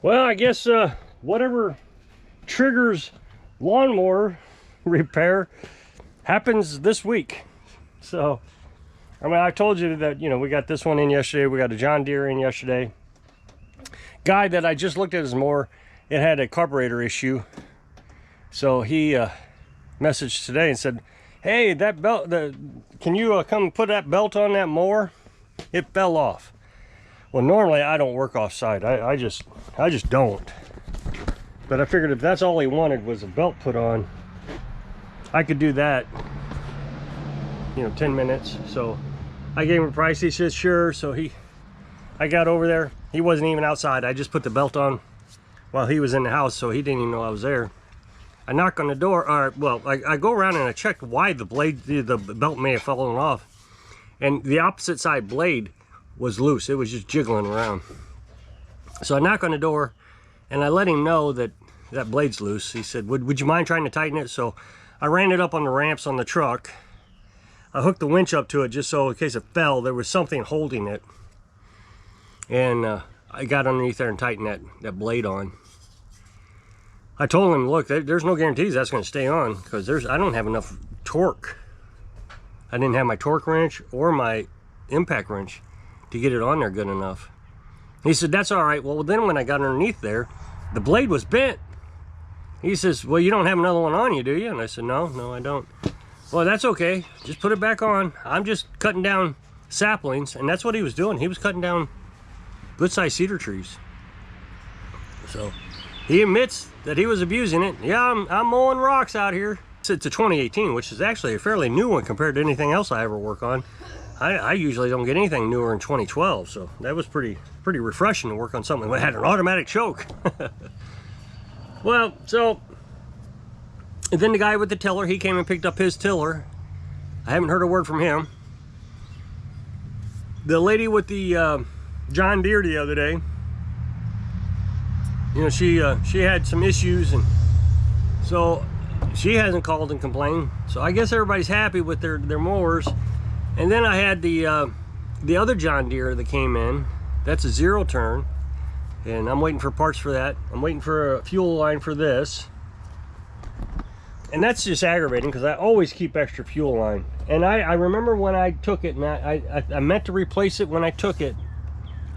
Well, I guess whatever triggers lawnmower repair happens this week. So, I mean, I told you that, you know, we got this one in yesterday. We got a John Deere in yesterday. Guy that I just looked at his mower, it had a carburetor issue. So he messaged today and said, hey, that belt, can you come put that belt on that mower? It fell off. Well, normally I don't work off site. I just don't. But I figured if that's all he wanted was a belt put on, I could do that, you know, 10 minutes. So I gave him a price. He said sure. So I got over there. He wasn't even outside. I just put the belt on while he was in the house, so he didn't even know I was there. I knock on the door, or well, I go around and I checked why the belt may have fallen off, and the opposite side blade was loose. It was just jiggling around. So I knock on the door and I let him know that that blade's loose. He said, would you mind trying to tighten it? So I ran it up on the ramps on the truck. I hooked the winch up to it just so in case it fell, there was something holding it. And I got underneath there and tightened that blade on. I told him, look, there's no guarantees that's going to stay on, because I don't have enough torque. I didn't have my torque wrench or my impact wrench to get it on there good enough. He said, that's all right. Well, then when I got underneath there, the blade was bent. He says, well, you don't have another one on you, do you? And I said, no, I don't. Well, that's okay. Just put it back on. I'm just cutting down saplings, and that's what he was doing. He was cutting down good-sized cedar trees. So he admits that he was abusing it. Yeah, I'm mowing rocks out here. It's a 2018, which is actually a fairly new one compared to anything else I ever work on. I usually don't get anything newer in 2012, so that was pretty refreshing to work on something that had an automatic choke. Well, so and then the guy with the tiller, he came and picked up his tiller. I haven't heard a word from him. The lady with the John Deere the other day, you know, she had some issues, and so she hasn't called and complained. So I guess everybody's happy with their mowers. And then I had the other John Deere that came in. That's a 0 turn, and I'm waiting for parts for that. I'm waiting for a fuel line for this, and that's just aggravating because I always keep extra fuel line. And I remember when I took it, and I meant to replace it when I took it.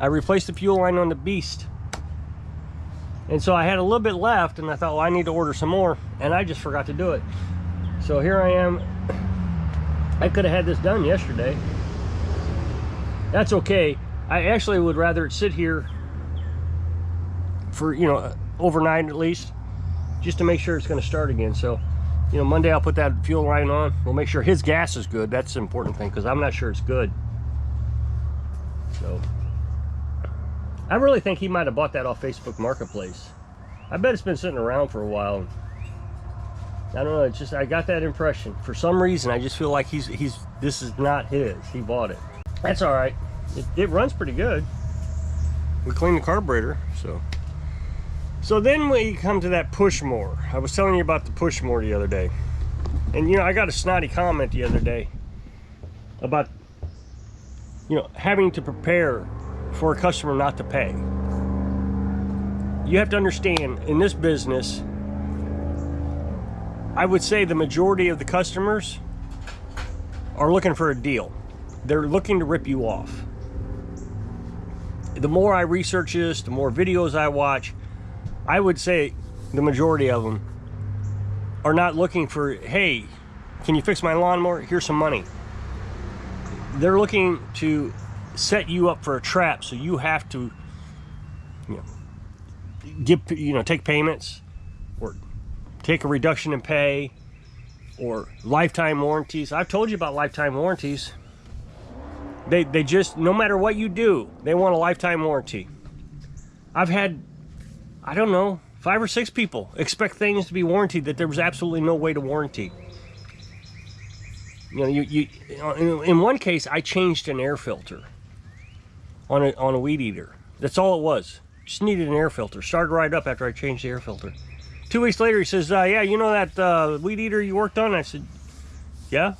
I replaced the fuel line on the Beast, and so I had a little bit left, and I thought, well, I need to order some more, and I just forgot to do it. So here I am. I could have had this done yesterday. That's okay. I actually would rather it sit here for, you know, overnight at least, just to make sure it's going to start again. So, you know, Monday I'll put that fuel line on. We'll make sure his gas is good. That's the important thing, because I'm not sure it's good. So I really think he might have bought that off Facebook Marketplace. I bet it's been sitting around for a while. I don't know, it's just, I got that impression. For some reason, I just feel like this is not his. He bought it. That's all right. It runs pretty good. We cleaned the carburetor, so. So then we come to that push mower. I was telling you about the push mower the other day. And, you know, I got a snotty comment the other day about, you know, having to prepare for a customer not to pay. You have to understand, in this business, I would say the majority of the customers are looking for a deal. They're looking to rip you off. The more I research this, the more videos I watch, I would say the majority of them are not looking for, hey, can you fix my lawnmower? Here's some money. They're looking to set you up for a trap, so you have to, you know, take payments, or take a reduction in pay, or lifetime warranties. I've told you about lifetime warranties. They just, no matter what you do, they want a lifetime warranty. I've had, I don't know, 5 or 6 people expect things to be warranted that there was absolutely no way to warranty. You know, in one case, I changed an air filter on a weed eater. That's all it was. Just needed an air filter. Started right up after I changed the air filter. 2 weeks later, he says, yeah, you know that weed eater you worked on? I said, yeah.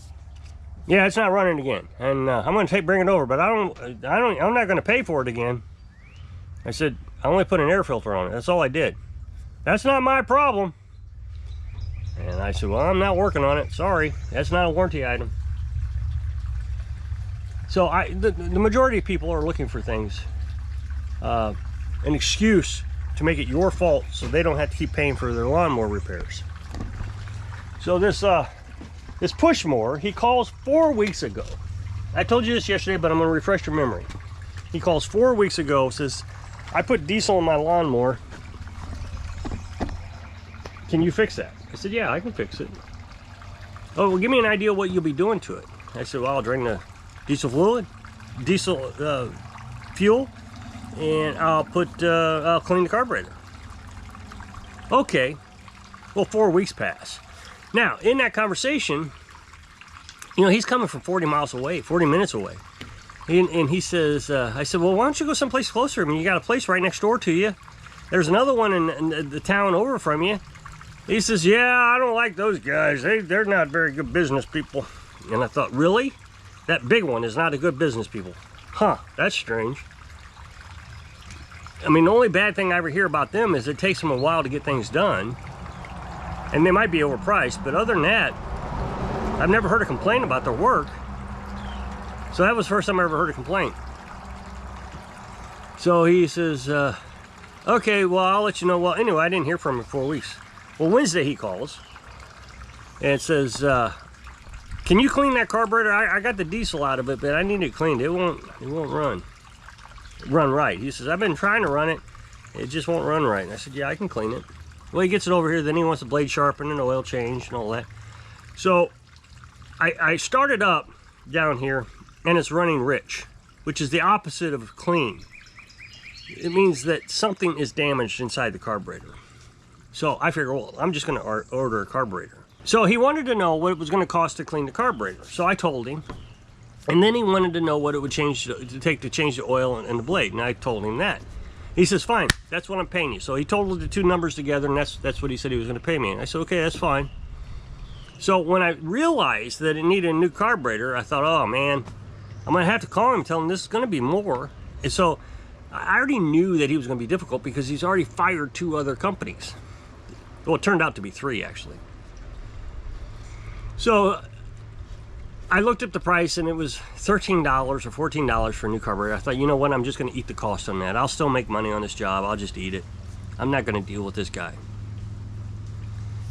Yeah, it's not running again, and I'm going to bring it over, but I'm not going to pay for it again. I said, I only put an air filter on it. That's all I did. That's not my problem. And I said, well, I'm not working on it. Sorry, that's not a warranty item. So the majority of people are looking for things, an excuse to make it your fault so they don't have to keep paying for their lawnmower repairs. So this push mower, he calls 4 weeks ago. I told you this yesterday, but I'm gonna refresh your memory. He calls 4 weeks ago, says, I put diesel in my lawnmower. Can you fix that? I said, yeah, I can fix it. Oh, well, give me an idea what you'll be doing to it. I said, well, I'll drain the diesel fluid, diesel fuel, and I'll clean the carburetor. Okay, well, 4 weeks pass. Now, in that conversation, you know, he's coming from 40 miles away, 40 minutes away. And he says, I said, well, why don't you go someplace closer? I mean, you got a place right next door to you. There's another one in the town over from you. He says, yeah, I don't like those guys. They're not very good business people. And I thought, really? That big one is not a good business people. Huh, that's strange. I mean, the only bad thing I ever hear about them is it takes them a while to get things done. And they might be overpriced, but other than that, I've never heard a complaint about their work. So that was the first time I ever heard a complaint. So he says, okay, well, I'll let you know. Well, anyway, I didn't hear from him for 4 weeks. Well, Wednesday he calls and says, can you clean that carburetor? I got the diesel out of it, but I need it cleaned. It won't run right. He says, I've been trying to run it. It just won't run right. And I said, yeah, I can clean it. Well, he gets it over here. Then he wants the blade sharpened and oil change and all that. So I started up down here and it's running rich, which is the opposite of clean. It means that something is damaged inside the carburetor. So I figured, well, I'm just going to order a carburetor. So he wanted to know what it was going to cost to clean the carburetor. So I told him. And then he wanted to know what it would take to change the oil and the blade. And I told him that. He says, fine, that's what I'm paying you. So he totaled the two numbers together, and that's what he said he was going to pay me. And I said, okay, that's fine. So when I realized that it needed a new carburetor, I thought, oh, man, I'm going to have to call him and tell him this is going to be more. And so I already knew that he was going to be difficult because he's already fired 2 other companies. Well, it turned out to be 3, actually. So I looked up the price, and it was $13 or $14 for a new carburetor. I thought, you know what, I'm just going to eat the cost on that. I'll still make money on this job. I'll just eat it. I'm not going to deal with this guy.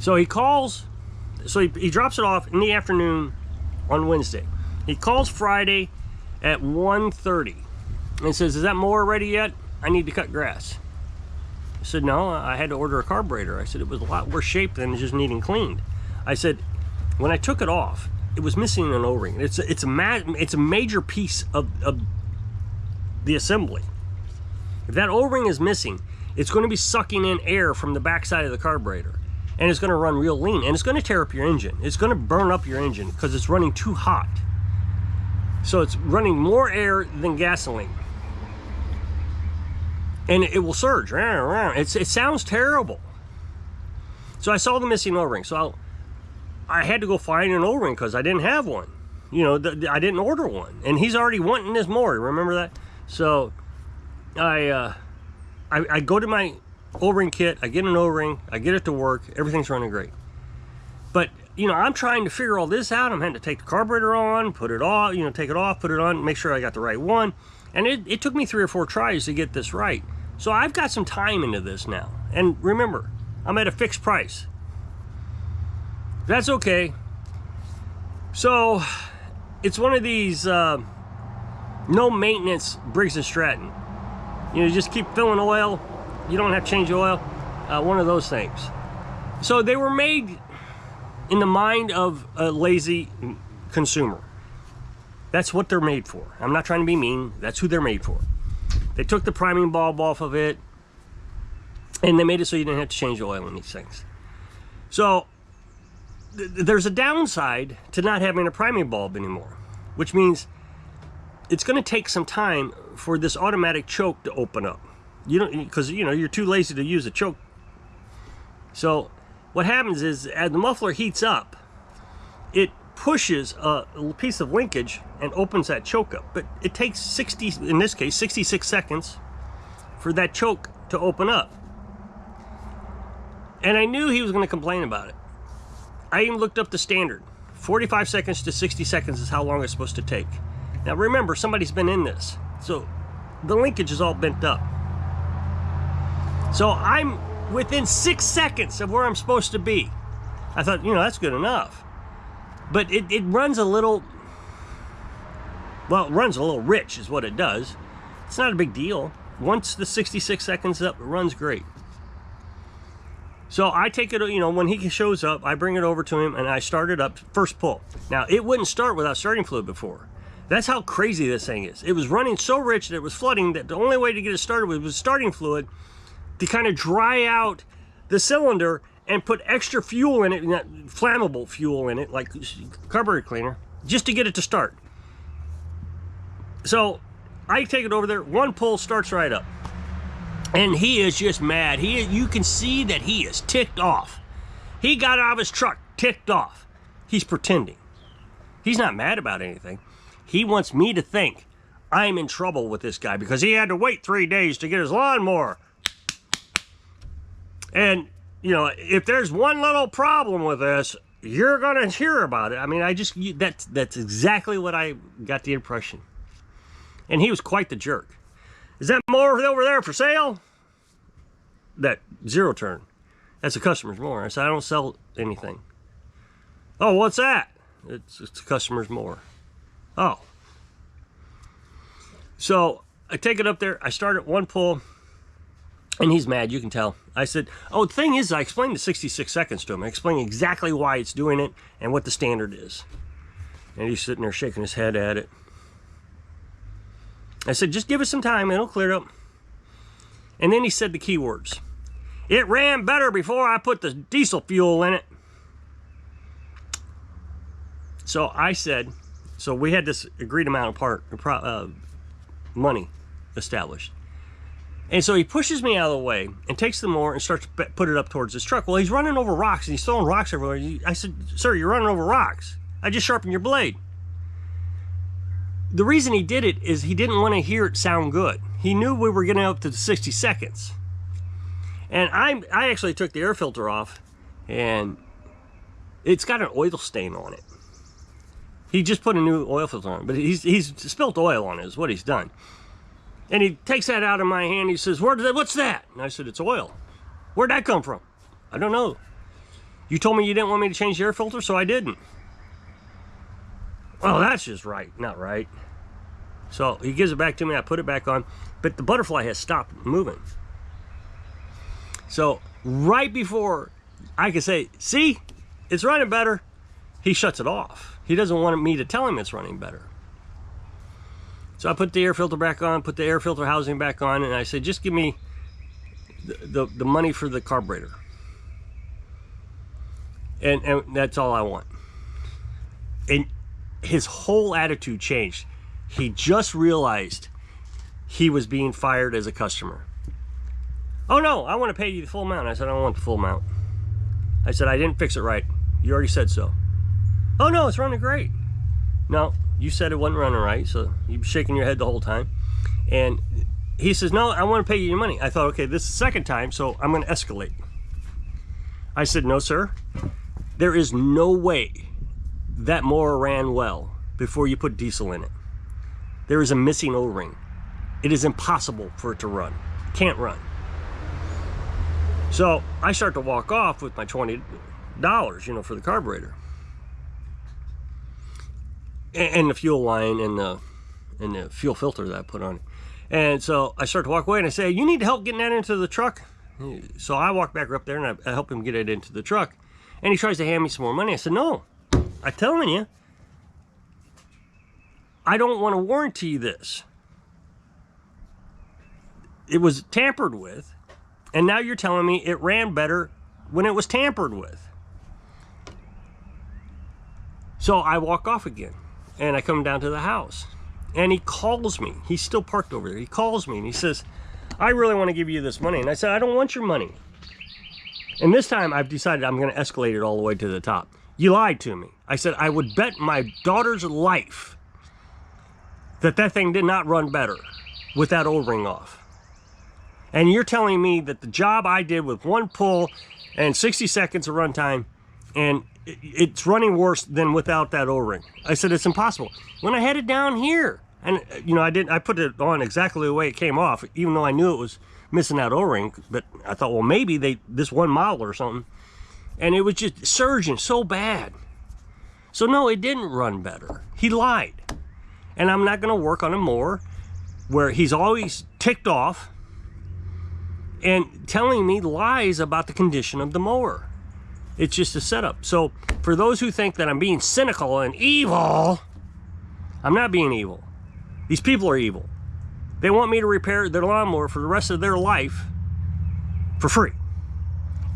So he calls, so he drops it off in the afternoon on Wednesday. He calls Friday at 1:30 and says, is that mower ready yet? I need to cut grass. I said, no, I had to order a carburetor. I said, it was a lot worse shape than just needing cleaned. I said, when I took it off, it was missing an O-ring. It's a major piece of the assembly. If that O-ring is missing, it's going to be sucking in air from the backside of the carburetor, and it's going to run real lean, and it's going to tear up your engine. It's going to burn up your engine because it's running too hot. So it's running more air than gasoline, and it will surge. It sounds terrible. So I saw the missing O-ring. So I had to go find an O-ring because I didn't have one. You know, I didn't order one. And he's already wanting this mower, remember that? So I go to my O-ring kit, I get an O-ring, I get it to work, everything's running great. But, you know, I'm trying to figure all this out. I'm having to take the carburetor on, put it off, you know, take it off, put it on, make sure I got the right one. And it took me 3 or 4 tries to get this right. So I've got some time into this now. And remember, I'm at a fixed price. That's okay. So it's one of these no maintenance Briggs & Stratton. You know, you just keep filling oil. You don't have to change the oil. One of those things. So they were made in the mind of a lazy consumer. That's what they're made for. I'm not trying to be mean. That's who they're made for. They took the priming bulb off of it, and they made it so you didn't have to change the oil in these things. So there's a downside to not having a priming bulb anymore, which means it's going to take some time for this automatic choke to open up. You don't, because you know you're too lazy to use a choke. So what happens is, as the muffler heats up, it pushes a piece of linkage and opens that choke up. But it takes 66 seconds for that choke to open up. And I knew he was going to complain about it. I even looked up the standard. 45 seconds to 60 seconds is how long it's supposed to take. Now remember, somebody's been in this. So the linkage is all bent up. So I'm within 6 seconds of where I'm supposed to be. I thought, you know, that's good enough. But it runs a little, well, it runs a little rich is what it does. It's not a big deal. Once the 66 seconds up, it runs great. So I take it, you know, when he shows up, I bring it over to him and I start it up, first pull. Now, it wouldn't start without starting fluid before. That's how crazy this thing is. It was running so rich that it was flooding that the only way to get it started was starting fluid to kind of dry out the cylinder and put extra fuel in it, not flammable fuel in it, like carburetor cleaner, just to get it to start. So I take it over there, one pull starts right up. And he is just mad. You can see that he is ticked off. He got out of his truck, ticked off. He's pretending. He's not mad about anything. He wants me to think I'm in trouble with this guy because he had to wait 3 days to get his lawnmower. And, you know, if there's one little problem with this, you're going to hear about it. I mean, that's exactly what I got the impression. And he was quite the jerk. Is that mower over there for sale? That zero turn. That's a customer's mower. I said, I don't sell anything. Oh, what's that? It's a customer's mower. Oh. So I take it up there. I start at one pull. And he's mad, you can tell. I said, oh, the thing is, I explained the 66 seconds to him. I explained exactly why it's doing it and what the standard is. And he's sitting there shaking his head at it. I said, just give us some time, it'll clear up. And then he said the key words. It ran better before I put the diesel fuel in it. So I said, so we had this agreed amount of money established. And so he pushes me out of the way and takes the mower and starts to put it up towards his truck. Well, he's running over rocks and he's throwing rocks everywhere. I said, sir, you're running over rocks. I just sharpened your blade. The reason he did it is he didn't want to hear it sound good. He knew we were getting up to the 60 seconds. And I actually took the air filter off and it's got an oil stain on it. He just put a new oil filter on it, but he's spilt oil on it is what he's done. And he takes that out of my hand. He says, what's that? And I said, it's oil. Where'd that come from? I don't know. You told me you didn't want me to change the air filter, so I didn't. Well, that's just not right. So he gives it back to me. I put it back on, but the butterfly has stopped moving. So right before I can say, see, it's running better, he shuts it off. He doesn't want me to tell him it's running better. So I put the air filter back on, put the air filter housing back on, and I said, just give me the money for the carburetor. And that's all I want. And his whole attitude changed. He just realized he was being fired as a customer. Oh no, I want to pay you the full amount. I said, I don't want the full amount. I said, I didn't fix it right. You already said so. Oh no, it's running great. No, you said it wasn't running right, so you were shaking your head the whole time. And he says, no, I want to pay you your money. I thought, okay, this is the second time, so I'm going to escalate. I said, no, sir. There is no way that mower ran well before you put diesel in it. There is a missing O-ring. It is impossible for it to run. Can't run. So I start to walk off with my $20, you know, for the carburetor. And the fuel line and the fuel filter that I put on it. And so I start to walk away and I say, you need help getting that into the truck? So I walk back up there and I help him get it into the truck. And he tries to hand me some more money. I said, no, I'm telling you, I don't want to warranty this. It was tampered with. And now you're telling me it ran better when it was tampered with. So I walk off again. And I come down to the house. And he calls me. He's still parked over there. He calls me and he says, I really want to give you this money. And I said, I don't want your money. And this time I've decided I'm going to escalate it all the way to the top. You lied to me. I said, I would bet my daughter's life that that thing did not run better with that O-ring off. And you're telling me that the job I did with one pull and 60 seconds of runtime, and it's running worse than without that O-ring. I said, it's impossible. When I had it down here, and you know, I put it on exactly the way it came off, even though I knew it was missing that O-ring, but I thought, well, maybe this one model or something, and it was just surging so bad. So no, it didn't run better. He lied. And I'm not gonna work on a mower where he's always ticked off and telling me lies about the condition of the mower. It's just a setup. So for those who think that I'm being cynical and evil, I'm not being evil. These people are evil. They want me to repair their lawnmower for the rest of their life for free.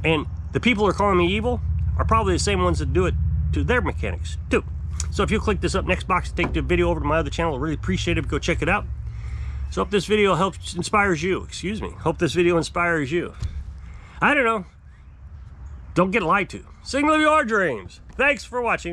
And the people who are calling me evil are probably the same ones that do it to their mechanics too. So if you click this up next box, take the video over to my other channel. I really appreciate it. Go check it out. So hope this video inspires you. Excuse me. Hope this video inspires you. I don't know. Don't get lied to. Single of your dreams. Thanks for watching.